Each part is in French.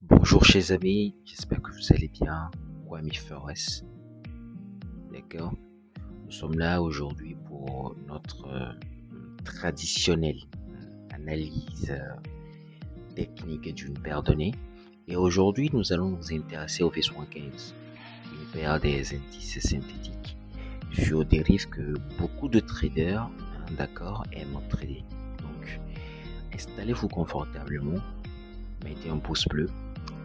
Bonjour chers amis, j'espère que vous allez bien. Kwame Forest, d'accord? Nous sommes là aujourd'hui pour notre traditionnelle analyse technique d'une paire donnée. Et aujourd'hui, nous allons nous intéresser au V75, une paire des indices synthétiques sur des risques que beaucoup de traders, d'accord, aiment trader. Donc, installez-vous confortablement, mettez un pouce bleu.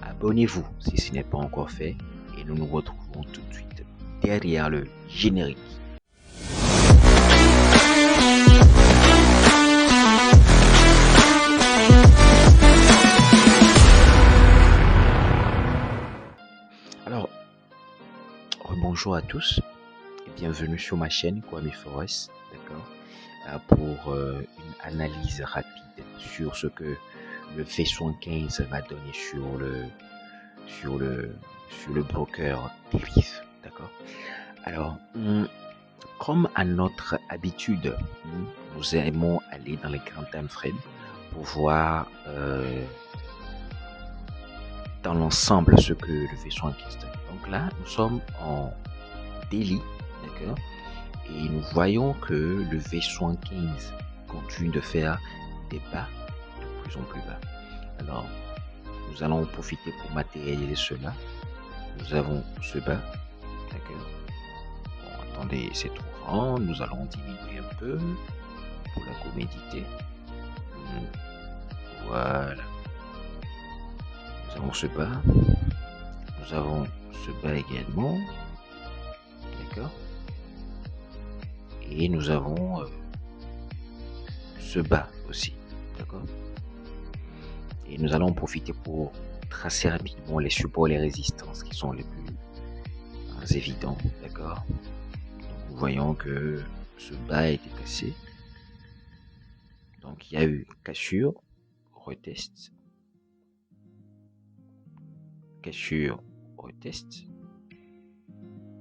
Abonnez-vous si ce n'est pas encore fait et nous nous retrouvons tout de suite derrière le générique. Alors, bonjour à tous et bienvenue sur ma chaîne Kwame Forest, d'accord, pour une analyse rapide sur ce que le V75 va donner sur le broker dérive, d'accord. Alors, comme à notre habitude, nous aimons aller dans les grands time frames pour voir dans l'ensemble ce que le V75 donne. Donc là, nous sommes en daily, d'accord, et nous voyons que le V75 continue de faire des bas de plus en plus bas. Alors, nous allons en profiter pour matérialiser cela. Nous avons ce bas, d'accord. Bon, attendez, c'est trop grand. Nous allons diminuer un peu pour la comédité. Voilà. Nous avons ce bas. Nous avons ce bas également. D'accord. Et nous avons ce bas aussi. D'accord. Et nous allons en profiter pour tracer rapidement les supports et les résistances qui sont les plus évidents. D'accord. Donc nous voyons que ce bas a été cassé. Donc il y a eu cassure, retest, cassure, retest.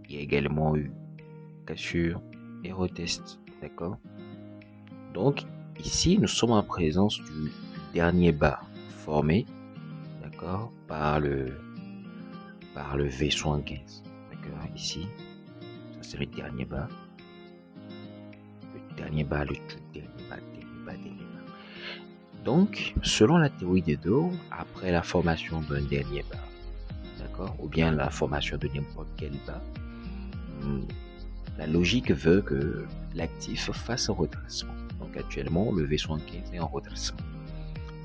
Il y a également eu cassure et retest. D'accord. Donc ici, nous sommes en présence du dernier bas formé, d'accord, par le V75. D'accord, ici, ça c'est le dernier bas. Le dernier bas, le tout dernier bas, dernier bas, dernier bas. Donc, selon la théorie des dos, après la formation d'un dernier bas, d'accord, ou bien la formation de n'importe quel bas, la logique veut que l'actif fasse un redressement. Donc actuellement, le V75 est en redressement.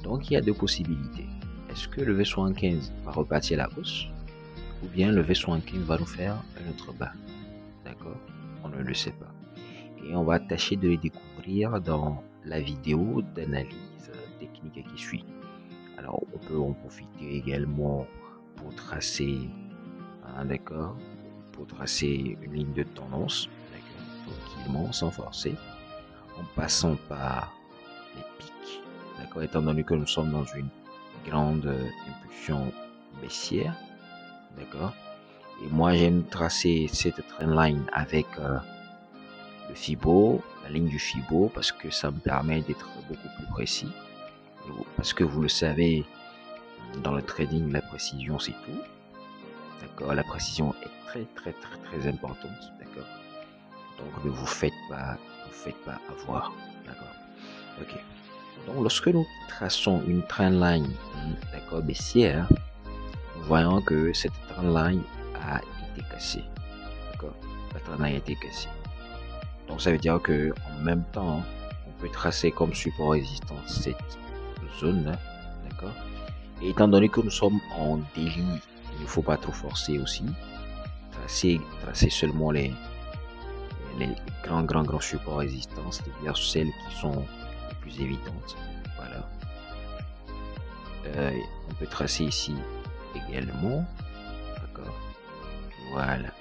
Donc il y a deux possibilités. Est-ce que le V75 va repartir à la hausse ou bien le V75 va nous faire un autre bas? D'accord? On ne le sait pas. Et on va tâcher de les découvrir dans la vidéo d'analyse technique qui suit. Alors on peut en profiter également pour tracer, d'accord, pour tracer une ligne de tendance, tranquillement, sans forcer, en passant par les pics, d'accord, étant donné que nous sommes dans une grande impulsion baissière, d'accord. Et moi j'aime tracer cette trendline avec le Fibo, la ligne du Fibo, parce que ça me permet d'être beaucoup plus précis. Parce que vous le savez, dans le trading, la précision c'est tout. D'accord, la précision est très importante. D'accord. Donc ne vous faites pas avoir. D'accord. Ok. Donc lorsque nous traçons une trendline, d'accord, baissière, nous voyons que cette trendline a été cassée. D'accord. La trendline a été cassée. Donc ça veut dire que en même temps, on peut tracer comme support résistance cette zone, d'accord. Et étant donné que nous sommes en daily, il ne faut pas trop forcer aussi. Tracer seulement les grands supports résistance, c'est-à-dire celles qui sont les plus évidentes. Voilà. On peut tracer ici également. D'accord. Voilà.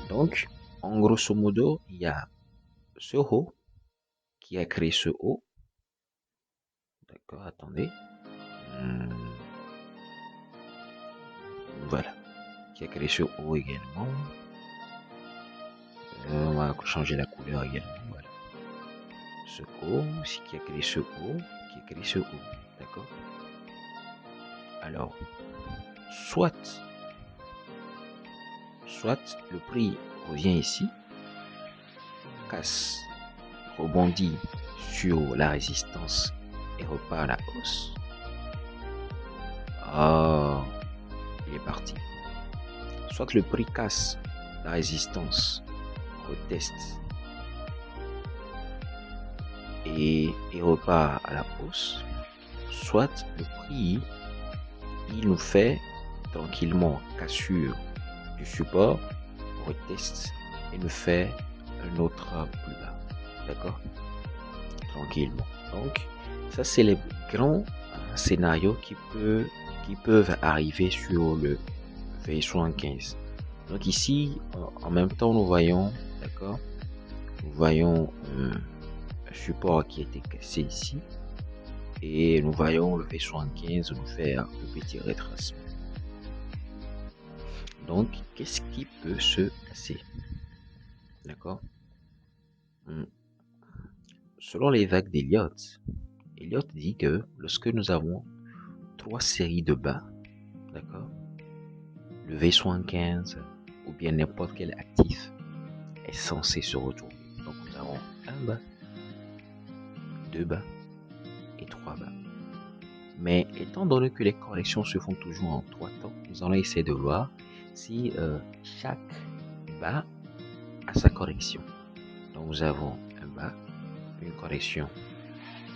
Donc, en grosso modo, il y a ce haut qui a créé ce haut. D'accord, attendez. Voilà. Qui a créé ce haut également. On va changer la couleur également. Voilà. Ce haut, aussi qui a créé ce haut, qui a créé ce haut. D'accord. Alors, soit le prix revient ici, casse, rebondit sur la résistance et repart à la hausse. Ah, il est parti. Soit le prix casse la résistance, reteste et repart à la hausse, soit le prix, il nous fait tranquillement cassure du support, reteste et nous fait un autre plus bas. D'accord? Tranquillement. Donc, ça, c'est les grands scénarios qui peuvent arriver sur le VS75. Donc ici, en même temps, nous voyons, d'accord, nous voyons un support qui a été cassé ici et nous voyons le V75 nous faire un petit retracement. Donc, qu'est-ce qui peut se passer? D'accord? Selon les vagues d'Elliott, Elliott dit que lorsque nous avons 3 séries de bas, d'accord, le V75 ou bien n'importe quel actif est censé se retourner. Donc nous avons un bas, 2 bas et 3 bas. Mais étant donné que les corrections se font toujours en 3 temps, nous allons essayer de voir si chaque bas a sa correction. Donc nous avons un bas, une correction.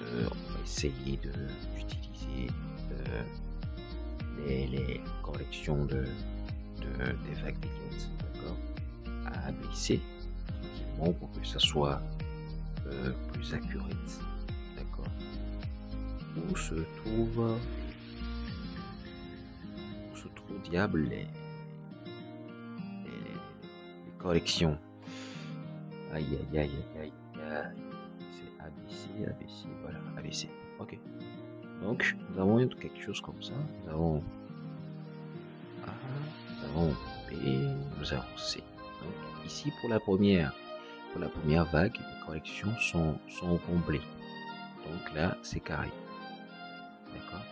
On va essayer d'utiliser les corrections des vagues d'Elliott, d'accord, à baisser tranquillement pour que ça soit plus accurate, d'accord. Où se trouve diable les corrections? Aïe aïe aïe aïe aïe, c'est ABC, voilà, ABC, ok. Donc nous avons quelque chose comme ça, nous avons A, nous avons B, nous avons C. Donc ici pour la première vague, les corrections sont comblées. Donc là c'est carré. D'accord.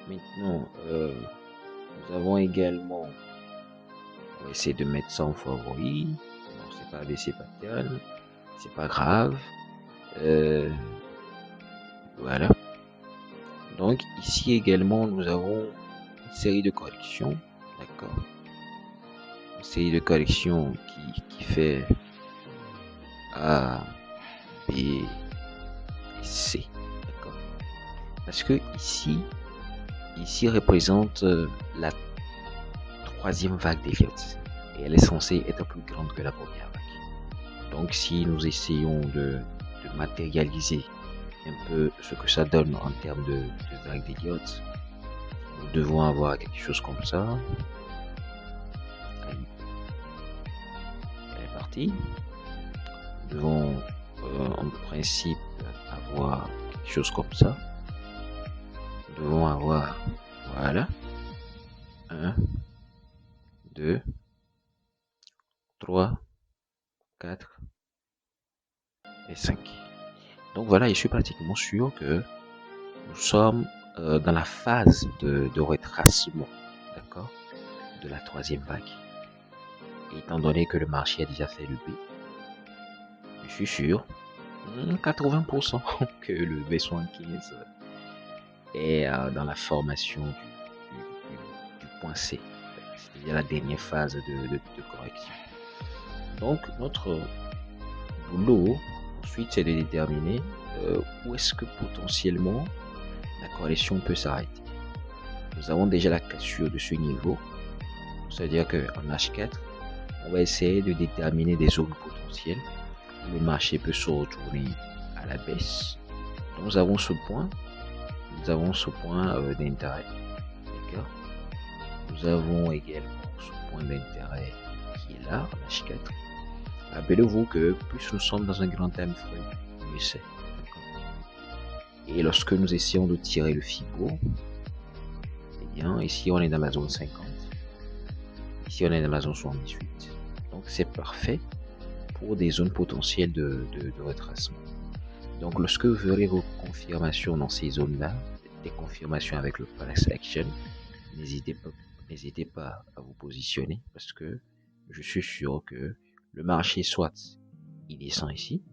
Maintenant nous avons également, on va essayer de mettre ça en favori. Non, c'est pas ABC pattern, c'est pas grave. Voilà. Donc ici également nous avons une série de corrections, d'accord, une série de corrections qui fait A, B et C, d'accord, parce que ici représente la troisième vague d'Elliott et elle est censée être plus grande que la première vague. Donc si nous essayons de matérialiser un peu ce que ça donne en termes de vague d'Elliott, nous devons avoir quelque chose comme ça. Elle est partie. Nous devons en principe avoir quelque chose comme ça. Nous devons avoir, voilà, 1, 2, 3, 4 et 5. Donc voilà, je suis pratiquement sûr que nous sommes dans la phase de retracement, d'accord, de la troisième vague. Et étant donné que le marché a déjà fait le B, je suis sûr 80% que le V75 est dans la formation du point C, c'est-à-dire la dernière phase de correction. Donc notre boulot ensuite c'est de déterminer où est-ce que potentiellement la correction peut s'arrêter. Nous avons déjà la cassure de ce niveau, c'est-à-dire qu'en H4 on va essayer de déterminer des zones potentielles où le marché peut se retourner à la baisse. Donc, nous avons ce point d'intérêt, d'accord. Nous avons également ce point d'intérêt qui est là en H4. Rappelez-vous que plus nous sommes dans un grand time frame, mieux c'est. Et lorsque nous essayons de tirer le Fibo, eh bien ici on est dans la zone 50, ici on est dans la zone 78. Donc c'est parfait pour des zones potentielles de retracement. Donc lorsque vous verrez vos confirmations dans ces zones-là, des confirmations avec le price action, n'hésitez pas à vous positionner parce que je suis sûr que le marché soit il descend ici,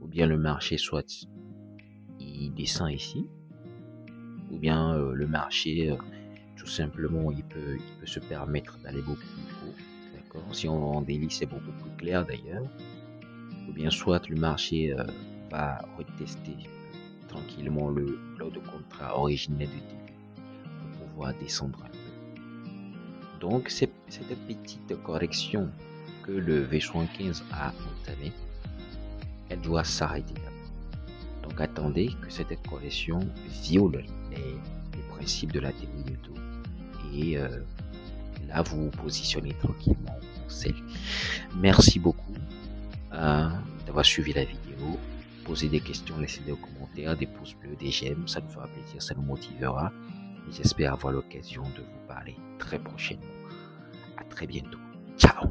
ou bien le marché soit il descend ici, ou bien le marché tout simplement il peut se permettre d'aller beaucoup plus haut, d'accord? Si on en délit, c'est beaucoup plus clair d'ailleurs, ou bien soit le marché va retester tranquillement le lot de contrat originel de début pour pouvoir descendre un peu. Donc cette petite correction que le V75 a entamée, elle doit s'arrêter d'abord. Donc attendez que cette correction viole les principes de la théorie de taux. Et là, vous vous positionnez tranquillement en sell. Merci beaucoup d'avoir suivi la vidéo. Posez des questions, laissez des commentaires, des pouces bleus, des j'aime. Ça nous fera plaisir, ça nous motivera. Et j'espère avoir l'occasion de vous parler très prochainement. À très bientôt. Ciao!